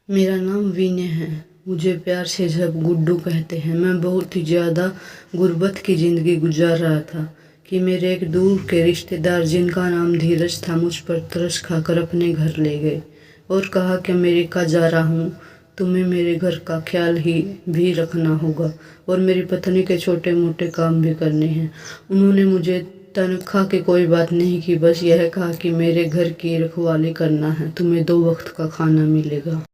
मेरा नाम विनय है। मुझे प्यार से सब गुड्डू कहते हैं। मैं बहुत ही ज़्यादा गुर्बत की ज़िंदगी गुजार रहा था कि मेरे एक दूर के रिश्तेदार जिनका नाम धीरज था मुझ पर तरस खाकर अपने घर ले गए और कहा कि अमेरिका जा रहा हूँ, तुम्हें मेरे घर का ख्याल ही भी रखना होगा और मेरी पत्नी के छोटे मोटे काम भी करने हैं। उन्होंने मुझे तनख्वाह की कोई बात नहीं की, बस यह कहा कि मेरे घर की रखवाली करना है, तुम्हें 2 वक्त का खाना मिलेगा।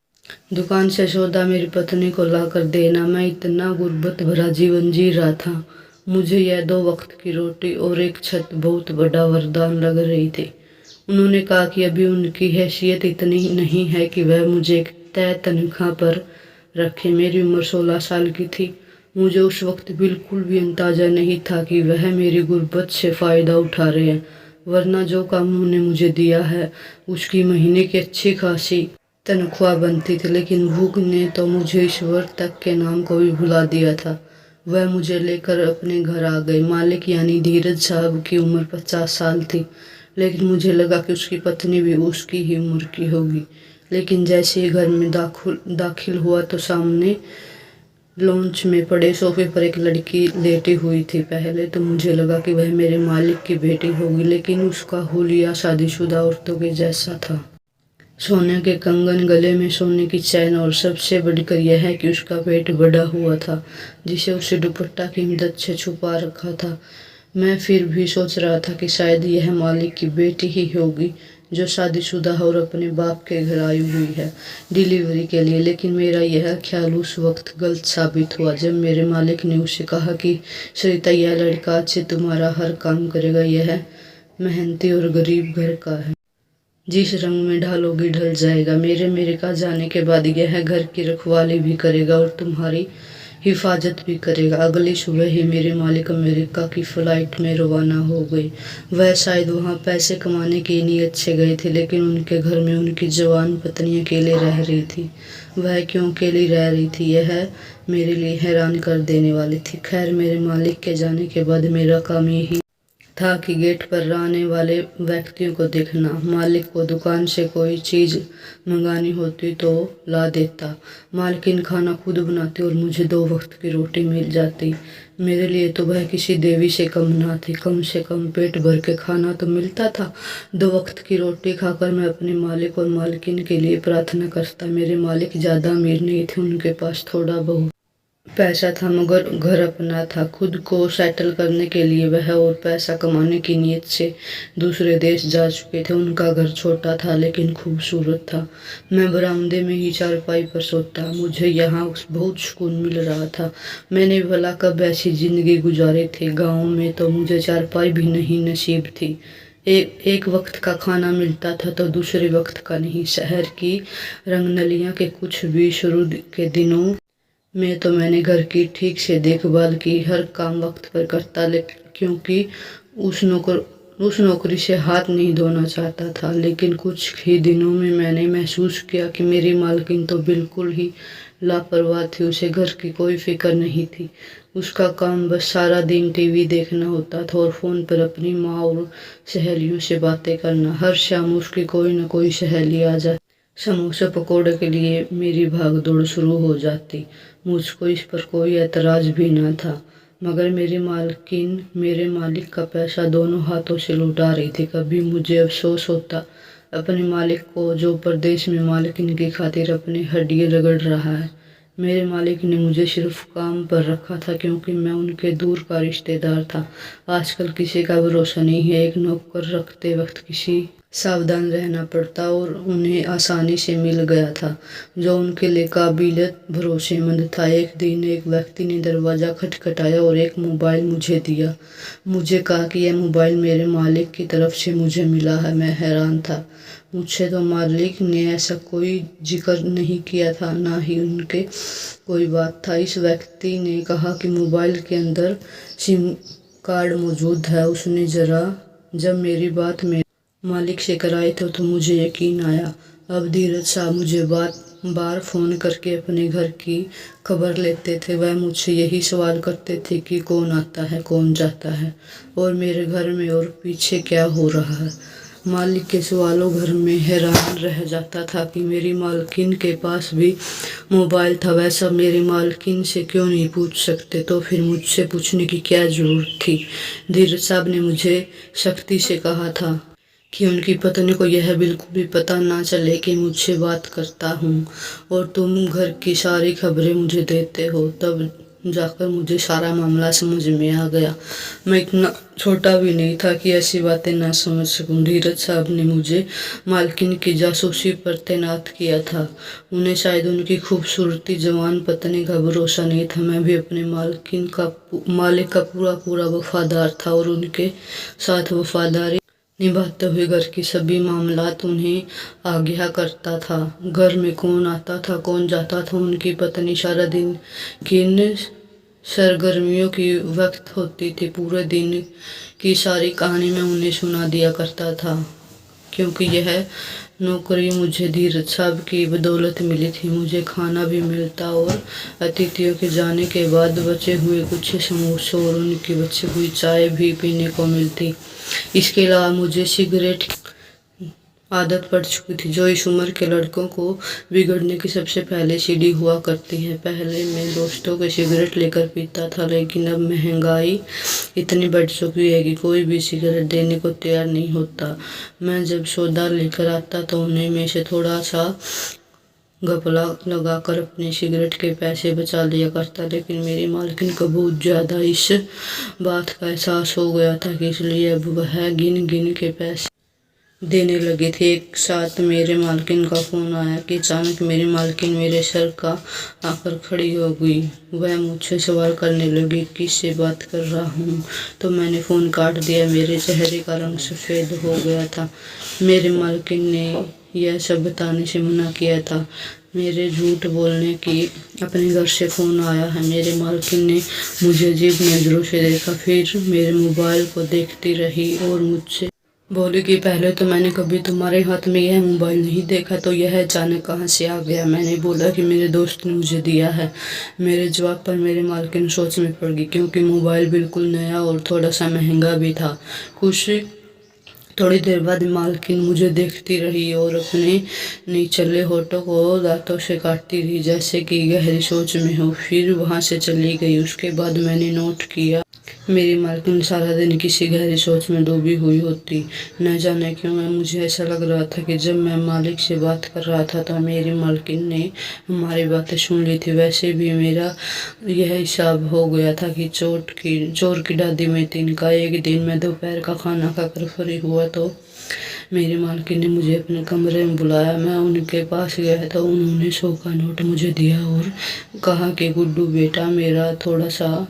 दुकान से सौदा मेरी पत्नी को लाकर देना। मैं इतना गुर्बत भरा जीवन जी रहा था। मुझे यह 2 वक्त की रोटी और एक छत बहुत बड़ा वरदान लग रही थी। उन्होंने कहा कि अभी उनकी हैसियत इतनी नहीं है कि वह मुझे एक तय तनख्वाह पर रखे। मेरी उम्र 16 साल की थी। मुझे उस वक्त बिल्कुल भी अंदाजा नहीं था कि वह मेरी गुर्बत से फ़ायदा उठा रहे हैं, वरना जो काम उन्होंने मुझे दिया है उसकी महीने की अच्छी खासी तनख्वाह बनती थी। लेकिन भूख ने तो मुझे ईश्वर तक के नाम को भी भुला दिया था। वह मुझे लेकर अपने घर आ गए। मालिक यानी धीरज साहब की उम्र 50 साल थी, लेकिन मुझे लगा कि उसकी पत्नी भी उसकी ही उम्र की होगी। लेकिन जैसे ही घर में दाखिल हुआ तो सामने लॉन्च में पड़े सोफे पर एक लड़की लेटी हुई थी। पहले तो मुझे लगा कि वह मेरे मालिक की बेटी होगी, लेकिन उसका हुलिया शादीशुदा औरतों के जैसा था। सोने के कंगन, गले में सोने की चैन और सबसे बढ़कर यह है कि उसका पेट बड़ा हुआ था जिसे उसे दुपट्टा की मदद से छुपा रखा था। मैं फिर भी सोच रहा था कि शायद यह मालिक की बेटी ही होगी जो शादीशुदा और अपने बाप के घर आई हुई है डिलीवरी के लिए। लेकिन मेरा यह ख्याल उस वक्त गलत साबित हुआ जब मेरे मालिक ने उसे कहा कि सरिता, यह लड़का आज से तुम्हारा हर काम करेगा। यह मेहनती और गरीब घर का है, जिस रंग में ढालोगी ढल जाएगा। मेरे अमेरिका जाने के बाद यह घर की रखवाली भी करेगा और तुम्हारी हिफाजत भी करेगा। अगली सुबह ही मेरे मालिक अमेरिका की फ़्लाइट में रवाना हो गए। वह शायद वहाँ पैसे कमाने की नीयत से गए थे, लेकिन उनके घर में उनकी जवान पत्नी अकेले रह रही थी। वह क्यों अकेली रह रही थी, यह मेरे लिए हैरान कर देने वाली थी। खैर, मेरे मालिक के जाने के बाद मेरा काम यही था कि गेट पर आने वाले व्यक्तियों को देखना। मालिक को दुकान से कोई चीज़ मंगानी होती तो ला देता। मालकिन खाना खुद बनाती और मुझे 2 वक्त की रोटी मिल जाती। मेरे लिए तो वह किसी देवी से कम ना थी। कम से कम पेट भर के खाना तो मिलता था। 2 वक्त की रोटी खाकर मैं अपने मालिक और मालकिन के लिए प्रार्थना करता। मेरे मालिक ज़्यादा अमीर नहीं थे, उनके पास थोड़ा बहुत पैसा था, मगर घर अपना था। खुद को सेटल करने के लिए वह और पैसा कमाने की नीयत से दूसरे देश जा चुके थे। उनका घर छोटा था लेकिन खूबसूरत था। मैं बरामदे में ही चारपाई पर सोता। मुझे यहाँ बहुत सुकून मिल रहा था। मैंने भला कब ऐसी ज़िंदगी गुजारी थी। गाँव में तो मुझे चारपाई भी नहीं नसीब थी। एक वक्त का खाना मिलता था तो दूसरे वक्त का नहीं। शहर की रंगनलियाँ के कुछ भी शुरू के दिनों में तो मैंने घर की ठीक से देखभाल की, हर काम वक्त पर करता, क्योंकि उस नौकरी से हाथ नहीं धोना चाहता था। लेकिन कुछ ही दिनों में मैंने महसूस किया कि मेरी मालकिन तो बिल्कुल ही लापरवाह थी। उसे घर की कोई फिक्र नहीं थी। उसका काम बस सारा दिन टीवी देखना होता था और फ़ोन पर अपनी माँ और सहेलियों से बातें करना। हर शाम उसकी कोई न कोई सहेली आ जाती। समोसे पकौड़े के लिए मेरी भाग दौड़ शुरू हो जाती। मुझको इस पर कोई एतराज़ भी न था, मगर मेरी मालकिन मेरे मालिक का पैसा दोनों हाथों से लुटा रही थी। कभी मुझे अफसोस होता अपने मालिक को जो परदेश में मालकिन की खातिर अपनी हड्डियाँ रगड़ रहा है। मेरे मालिक ने मुझे सिर्फ काम पर रखा था क्योंकि मैं उनके दूर का रिश्तेदार था। आजकल किसी का भरोसा नहीं है। एक नौकर रखते वक्त किसी सावधान रहना पड़ता और उन्हें आसानी से मिल गया था जो उनके लिए काबिलियत भरोसेमंद था। एक दिन एक व्यक्ति ने दरवाज़ा खटखटाया और एक मोबाइल मुझे दिया। मुझे कहा कि यह मोबाइल मेरे मालिक की तरफ से मुझे मिला है। मैं हैरान था। मुझसे तो मालिक ने ऐसा कोई जिक्र नहीं किया था, ना ही उनके कोई बात था। इस व्यक्ति ने कहा कि मोबाइल के अंदर सिम कार्ड मौजूद है। उसने जब मेरी बात में मालिक से कराई तो मुझे यकीन आया। अब धीरज साहब मुझे बार फ़ोन करके अपने घर की खबर लेते थे। वह मुझसे यही सवाल करते थे कि कौन आता है, कौन जाता है और मेरे घर में और पीछे क्या हो रहा है। मालिक के सवालों भर में हैरान रह जाता था कि मेरी मालकिन के पास भी मोबाइल था, वैसा मेरी मालकिन से क्यों नहीं पूछ सकते, तो फिर मुझसे पूछने की क्या ज़रूरत थी। धीरज साहब ने मुझे सख्ती से कहा था कि उनकी पत्नी को यह बिल्कुल भी पता ना चले कि मुझसे बात करता हूँ और तुम घर की सारी खबरें मुझे देते हो। तब जाकर मुझे सारा मामला समझ में आ गया। मैं इतना छोटा भी नहीं था कि ऐसी बातें ना समझ सकूं। धीरज साहब ने मुझे मालकिन की जासूसी पर तैनात किया था। उन्हें शायद उनकी खूबसूरती जवान पत्नी का भरोसा नहीं था। मैं भी अपने मालिक का पूरा वफादार था और उनके साथ वफादारी निभाते हुए घर की सभी मामलात उन्हें आज्ञा करता था। घर में कौन आता था कौन जाता था, उनकी पत्नी सारा दिन किन सरगर्मियों की वक्त होती थी, पूरे दिन की सारी कहानी मैं उन्हें सुना दिया करता था। क्योंकि यह नौकरी मुझे धीरज साहब की बदौलत मिली थी। मुझे खाना भी मिलता और अतिथियों के जाने के बाद बचे हुए कुछ समोसे और उनकी बची हुई चाय भी पीने को मिलती। इसके अलावा मुझे सिगरेट आदत पड़ चुकी थी, जो इस उम्र के लड़कों को बिगड़ने की सबसे पहले सीढ़ी हुआ करती है। पहले मैं दोस्तों के सिगरेट लेकर पीता था, लेकिन अब महंगाई इतनी बढ़ चुकी है कि कोई भी सिगरेट देने को तैयार नहीं होता। मैं जब सौदा लेकर आता तो उन्हें में से थोड़ा सा घपला लगाकर अपने सिगरेट के पैसे बचा लिया करता, लेकिन मेरी मालकिन को बहुत ज़्यादा इस बात का एहसास हो गया था कि इसलिए अब वह गिन गिन के पैसे देने लगे थे। एक साथ मेरे मालकिन का फ़ोन आया कि अचानक मेरी मालकिन मेरे सर का आकर खड़ी हो गई। वह मुझसे सवाल करने लगी, किससे बात कर रहा हूँ, तो मैंने फ़ोन काट दिया। मेरे चेहरे का रंग सफ़ेद हो गया था। मेरे मालकिन ने यह सब बताने से मना किया था। मेरे झूठ बोलने की अपने घर से फ़ोन आया है। मेरे मालकिन ने मुझे अजीब नज़रों से देखा, फिर मेरे मोबाइल को देखती रही और मुझसे बोली कि पहले तो मैंने कभी तुम्हारे हाथ में यह मोबाइल नहीं देखा, तो यह अचानक कहाँ से आ गया। मैंने बोला कि मेरे दोस्त ने मुझे दिया है। मेरे जवाब पर मेरे मालकिन सोच में पड़ गई, क्योंकि मोबाइल बिल्कुल नया और थोड़ा सा महंगा भी था। थोड़ी देर बाद मालकिन मुझे देखती रही और अपने निचले होठों को दांतों से काटती रही, जैसे कि गहरी सोच में हो। फिर वहाँ से चली गई। उसके बाद मैंने नोट किया मेरी मालकिन सारा दिन किसी गहरी सोच में डूबी हुई होती। न जाने क्यों मुझे ऐसा लग रहा था कि जब मैं मालिक से बात कर रहा था तो मेरी मालकिन ने हमारी बातें सुन ली थी। वैसे भी मेरा यह हिसाब हो गया था कि चोर की दादी में तीन का। एक दिन मैं दोपहर का खाना खाकर फ्री हुआ तो मेरी मालकिन ने मुझे अपने कमरे में बुलाया। मैं उनके पास गया तो उन्होंने 100 का नोट मुझे दिया और कहा कि गुड्डू बेटा, मेरा थोड़ा सा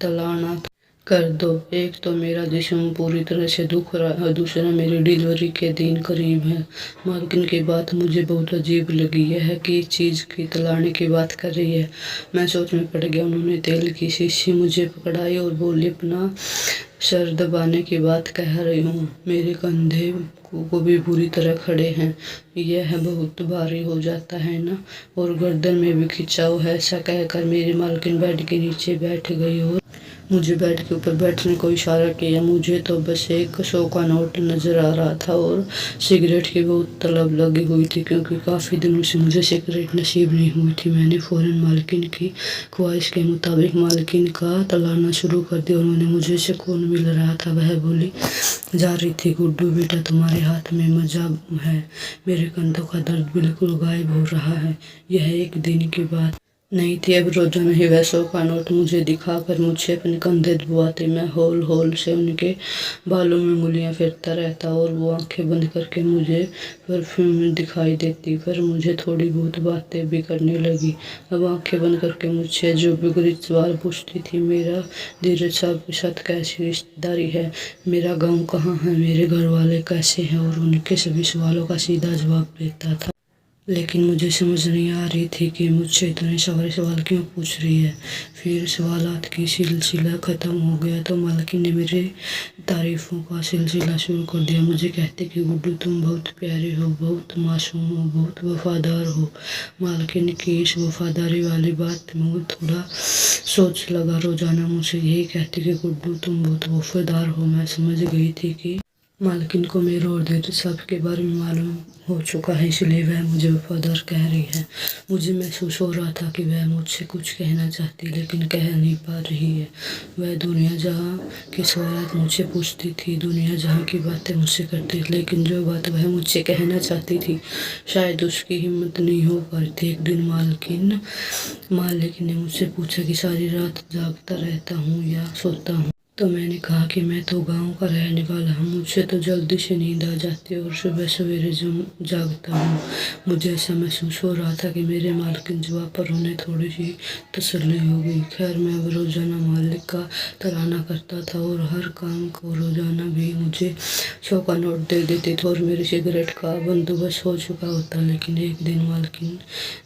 तलाना कर दो। एक तो मेरा जिस्म पूरी तरह से दुख रहा है, दूसरा मेरी डिलीवरी के दिन करीब है। मालकिन की बात मुझे बहुत अजीब लगी। यह किस चीज़ की तलाने की बात कर रही है। मैं सोच में पड़ गया। उन्होंने तेल की शीशी मुझे पकड़ाई और बोली, अपना सर दबाने की बात कह रही हूँ। मेरे कंधे को भी बुरी तरह खड़े हैं। यह बहुत भारी हो जाता है ना, और गर्दन में भी खिंचाव है। ऐसा कहकर मेरी मालकिन बेड के नीचे बैठ गई और मुझे बेड के ऊपर बैठने को इशारा किया। मुझे तो बस एक 100 का नोट नज़र आ रहा था और सिगरेट की बहुत तलब लगी हुई थी, क्योंकि काफ़ी दिनों से मुझे सिगरेट नसीब नहीं हुई थी। मैंने फ़ौरन मालकिन की ख्वाहिश के मुताबिक मालकिन का तलाना शुरू कर दिया। उन्होंने मुझे सुकून मिल रहा था। वह बोली जा रही थी, गुड्डू बेटा, तुम्हारे हाथ में मज़ा है। मेरे कंधों का दर्द बिल्कुल गायब हो रहा है। यह एक दिन की बात नहीं थी। अब रोजाना ही वह 100 का नोट मुझे दिखाकर मुझे अपने कंधे दबाते। मैं होल से उनके बालों में उंगलियां फेरता रहता और वो आंखें बंद करके मुझे परफ्यूम दिखाई देती। पर मुझे थोड़ी बहुत बातें भी करने लगी। अब आंखें बंद करके मुझसे जो बिगड़ी सवाल पूछती थी, मेरा धीरज साहब के साथ कैसी रिश्तेदारी है, मेरा गाँव कहाँ है, मेरे घर वाले कैसे हैं, और उनके सभी सवालों का सीधा जवाब देता था। लेकिन मुझे समझ नहीं आ रही थी कि मुझसे इतने सारे सवाल क्यों पूछ रही है। फिर सवालात की सिलसिला ख़त्म हो गया तो मालकिन ने मेरे तारीफ़ों का सिलसिला शुरू कर दिया। मुझे कहते कि गुड्डू, तुम बहुत प्यारे हो, बहुत मासूम हो, बहुत वफ़ादार हो। मालकिन की इस वफ़ादारी वाली बात में थोड़ा सोच लगा। रोज़ाना मुझसे यही कहती कि गुड्डू, तुम बहुत वफ़ादार हो। मैं समझ गई थी कि मालकिन को मेरे और धीरज साहब के बारे में मालूम हो चुका है, इसलिए वह मुझे वफादार कह रही है। मुझे महसूस हो रहा था कि वह मुझसे कुछ कहना चाहती लेकिन कह नहीं पा रही है। वह दुनिया जहाँ के सवाल मुझसे पूछती थी, दुनिया जहाँ की बातें मुझसे करती थी, लेकिन जो बात वह मुझसे कहना चाहती थी शायद उसकी हिम्मत नहीं हो पा रही थी। एक दिन मालिक ने मुझसे पूछा कि सारी रात जागता रहता हूँ या सोता हूँ। तो मैंने कहा कि मैं तो गांव का रहने वाला हूँ, मुझे तो जल्दी से नींद आ जाती है और सुबह सवेरे जागता हूँ। मुझे ऐसा महसूस हो रहा था कि मेरे मालकिन जवाब पर उन्हें थोड़ी सी तसल्ली हो गई। खैर, मैं अब रोज़ाना मालिक का तराना करता था और हर काम को रोज़ाना भी मुझे 100 का नोट दे देते थे और मेरे सिगरेट का बंदोबस्त हो चुका होता। लेकिन एक दिन मालकिन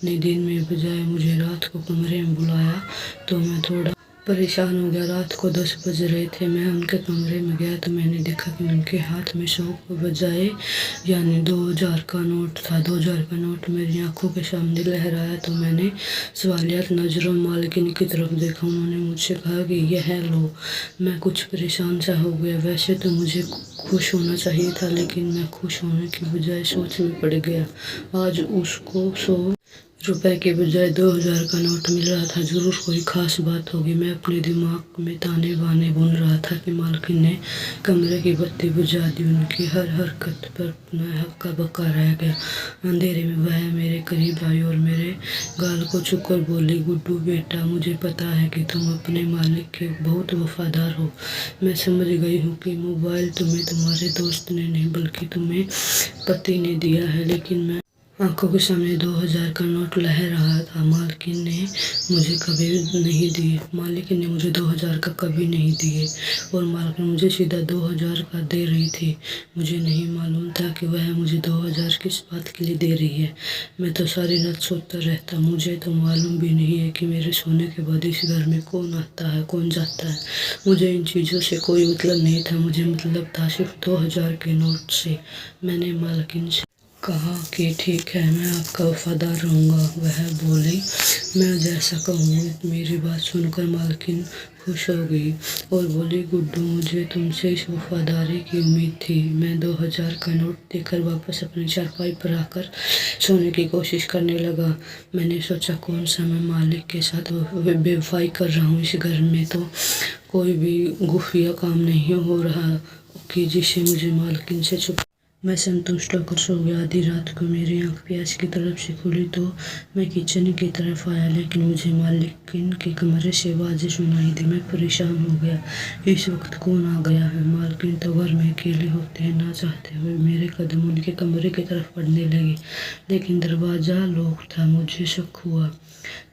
ने दिन में बजाय मुझे रात को कमरे में बुलाया तो मैं थोड़ा परेशान हो गया। रात को 10 बज रहे थे। मैं उनके कमरे में गया तो मैंने देखा कि उनके हाथ में 100 के बजाय यानी 2000 का नोट था। 2000 का नोट मेरी आंखों के सामने लहराया तो मैंने सवालिया नज़रों मालकिन की तरफ देखा। उन्होंने मुझसे कहा कि यह लो। मैं कुछ परेशान सा हो गया। वैसे तो मुझे खुश होना चाहिए था, लेकिन मैं खुश होने की बजाय सोच में पड़ गया। आज उसको 100 रुपए के बजाय 2000 का नोट मिल रहा था, जरूर कोई खास बात होगी। मैं अपने दिमाग में ताने बाने बुन रहा था कि मालकिन ने कमरे की बत्ती बुझा दी। उनकी हर हरकत पर अपना हक्का बक्का रह गया। अंधेरे में वह मेरे करीब आई और मेरे गाल को छूकर बोली, गुड्डू बेटा, मुझे पता है कि तुम अपने मालिक के बहुत वफादार हो। मैं समझ गई हूँ कि मोबाइल तुम्हें तुम्हारे दोस्त ने नहीं बल्कि तुम्हें पति ने दिया है। लेकिन मैं आंखों के सामने 2000 का नोट लहर रहा था। मालिक ने मुझे 2000 का कभी नहीं दिए और मालिक मुझे सीधा 2000 का दे रही थी। मुझे नहीं मालूम था कि वह मुझे 2000 किस बात के लिए दे रही है। मैं तो सारी रात सोता रहता। मुझे तो मालूम भी नहीं है कि मेरे सोने के बाद इस घर में कौन आता है कौन जाता है। मुझे इन चीज़ों से कोई मतलब नहीं था। मुझे मतलब था सिर्फ 2000 के नोट से। मैंने मालकिन से कहा कि ठीक है, मैं आपका वफादार रहूँगा। वह बोली, मैं जैसा कहूँगी। मेरी बात सुनकर मालकिन खुश हो गई और बोली, गुड्डू, मुझे तुमसे इस वफादारी की उम्मीद थी। मैं 2000 का नोट देकर वापस अपनी चारपाई पर आकर सोने की कोशिश करने लगा। मैंने सोचा, कौन सा मैं मालिक के साथ बेवफाई कर रहा हूँ। इस घर में तो कोई भी खुफिया काम नहीं हो रहा कि जिससे मुझे मालकिन से छुप। मैं संतुष्ट होकर सो गया। आधी रात को मेरी आंख प्यास की तरफ से खुली तो मैं किचन की तरफ आया, लेकिन मुझे मालकिन के कमरे से आवाज़ें सुनाई दी। मैं परेशान हो गया। इस वक्त कौन आ गया है? मालकिन तो घर में अकेले होते हैं। ना चाहते हुए मेरे कदम उनके कमरे की तरफ बढ़ने लगे, लेकिन दरवाज़ा लॉक था। मुझे शक हुआ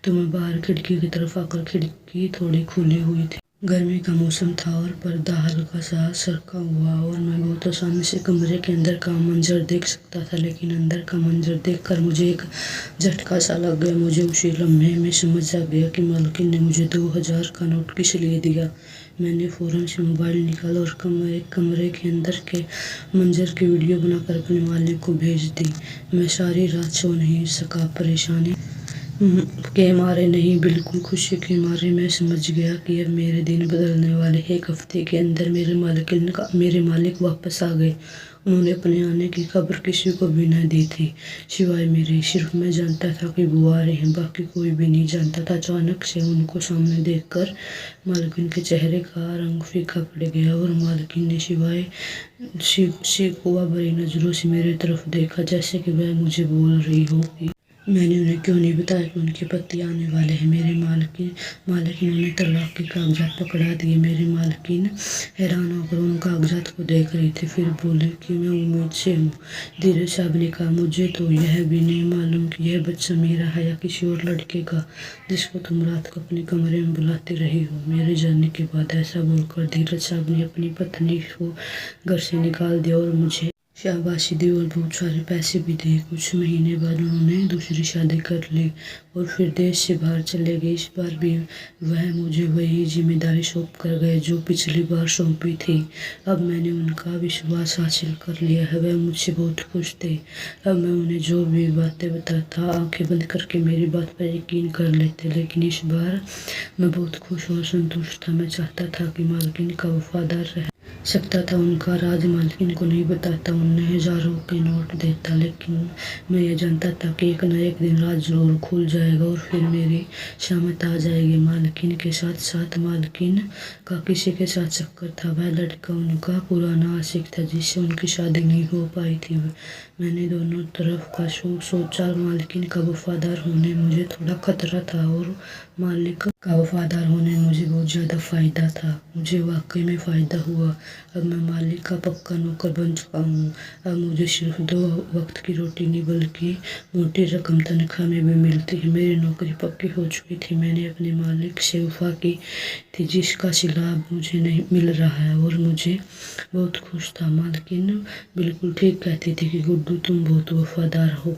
तो मैं बाहर खिड़की की तरफ आकर, खिड़की थोड़ी खुली हुई थी। गर्मी का मौसम था और पर्दा हल्का सा सरका हुआ और मैं बहुत आसानी से कमरे के अंदर का मंजर देख सकता था। लेकिन अंदर का मंजर देखकर मुझे एक झटका सा लग गया। मुझे उसी लम्हे में समझ आ गया कि मालकिन ने मुझे 2000 का नोट किस लिए दिया। मैंने फौरन से मोबाइल निकाला और कमरे के अंदर के मंजर की वीडियो बनाकर अपने मालिक को भेज दी। मैं सारी रात सो नहीं सका। परेशानी के मारे नहीं, बिल्कुल खुशी के मारे। मैं समझ गया कि अब मेरे दिन बदलने वाले। 1 हफ्ते के अंदर मेरे मालिक वापस आ गए। उन्होंने अपने आने की खबर किसी को भी न दी थी सिवाय मेरे। सिर्फ मैं जानता था कि वो आ रहे हैं, बाकी कोई भी नहीं जानता था। अचानक से उनको सामने देखकर मालकिन के चेहरे का रंग फीका पड़ गया और मालकिन ने शिकवा भरी नजरों से मेरी तरफ देखा, जैसे कि वह मुझे बोल रही हो कि मैंने उन्हें क्यों नहीं बताया कि उनके पति आने वाले हैं। मेरे मालकिन उन्हें तलाक के कागजात पकड़ा दिए। मेरी मालकिन हैरान होकर उन कागजात को देख रही थी, फिर बोले कि मैं उम्मीद से हूँ। धीरज साहब ने कहा, मुझे तो यह भी नहीं मालूम कि यह बच्चा मेरा है या किसी और लड़के का, जिसको तुम रात को अपने कमरे में बुलाते रही हो। मेरे जाने के बाद ऐसा बोलकर धीरज साहब ने अपनी पत्नी को घर से निकाल दिया और मुझे शाबाशी दी और बहुत सारे पैसे भी दिए। कुछ महीने बाद उन्होंने दूसरी शादी कर ली और फिर देश से बाहर चले गए। इस बार भी वह मुझे वही जिम्मेदारी सौंप कर गए जो पिछली बार सौंपी थी। अब मैंने उनका विश्वास हासिल कर लिया है। वह मुझसे बहुत खुश थे। अब मैं उन्हें जो भी बातें बताता, आंखें बंद करके मेरी बात पर यकीन कर लेते। लेकिन इस बार मैं बहुत खुश और संतुष्ट था। मैं चाहता था कि मालकिन का वफादार रहे। सकता था उनका राज मालकिन को नहीं बताता, उन्हें हजारों के नोट देता, लेकिन मैं ये जानता था कि एक न एक दिन राज जरूर खुल जाएगा और फिर मेरी शामत आ जाएगी। मालकिन के साथ साथ मालकिन का किसी के साथ चक्कर था। वह लड़का उनका पुराना आशिक था जिससे उनकी शादी नहीं हो पाई थी। मैंने दोनों तरफ का सोचा। मालकिन का वफादार होने मुझे थोड़ा खतरा था और मालिक का वफादार होने में मुझे बहुत ज़्यादा फ़ायदा था। मुझे वाकई में फ़ायदा हुआ। अब मैं मालिक का पक्का नौकर बन चुका हूँ। अब मुझे सिर्फ 2 वक्त की रोटी नहीं बल्कि मोटी रकम तनख्वाह में भी मिलती है। मेरी नौकरी पक्की हो चुकी थी। मैंने अपने मालिक से वफा की थी जिसका सिला अब मुझे नहीं मिल रहा है और मुझे बहुत खुश था। मालकिन बिल्कुल ठीक कहती थी कि गुड्डू तुम बहुत वफादार हो।